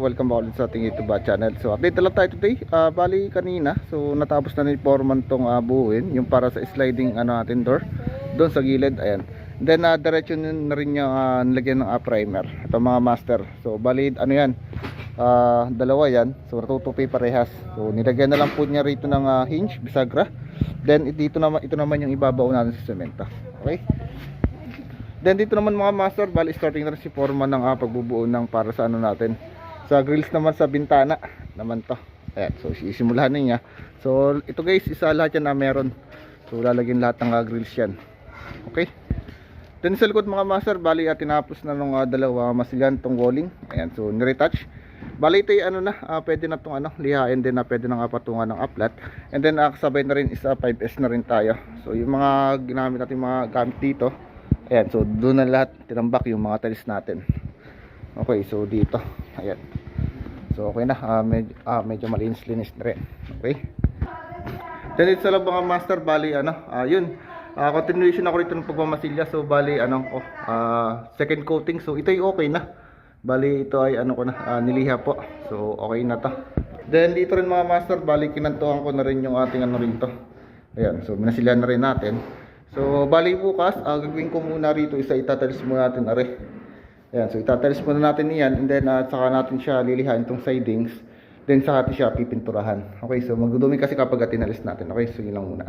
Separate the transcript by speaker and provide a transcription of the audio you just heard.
Speaker 1: welcome back ulit sa ating YouTube channel. So update lang tayo today. Bali kanina, so natapos na ni Foreman tong buuin, yung para sa sliding natin door doon sa gilid, ayan. Then diretso na rin yung nilagyan ng primer. Ito mga master. So bali yan, dalawa yan. So natutupi parehas. So nilagyan na lang po niya rito ng hinge, bisagra. Then ito naman yung ibabaw natin sa semento. Okay? Then dito naman mga master, bali starting na rin si Foreman ng pagbubuo ng para sa natin. Sa grills naman sa bintana naman to. Ayan, so sisimulahan niya. So ito guys, isa lahat yan na meron. So lalagyan lahat ng grills yan. Okay? Then sa likod mga master, bali tinapos na nung dalawa masilyan tong walling. Ayan, so niretouch. Bali ito pwede na tong lihain din na pwede na patungan ng uplat. And then kasabay na rin isa 5S na rin tayo. So yung mga ginamit natin mga gamit dito, ayan, so doon na lahat tinambak yung mga tiles natin. Okay, so dito, ayan. So okay na, medyo malinis-linis na rin. Okay. Then ito sa loob mga master, bali yun. Continuation ako rito ng pagmamasilya. So bali second coating. So ito ay okay na. Bali ito ay niliha po. So okay na to. Then dito rin mga master, bali kinantuhan ko na rin yung ating rito. Ayan, so minasilyan na rin natin. So bali bukas, gagawin ko muna rito isa itatiles muna natin are. Ayan, so itatiles muna natin iyan, and then saka natin siya lilihain itong sidings. Then saka natin siya pipinturahan. Okay, so magdudumi kasi kapag tinalis natin. Okay, so yun lang muna.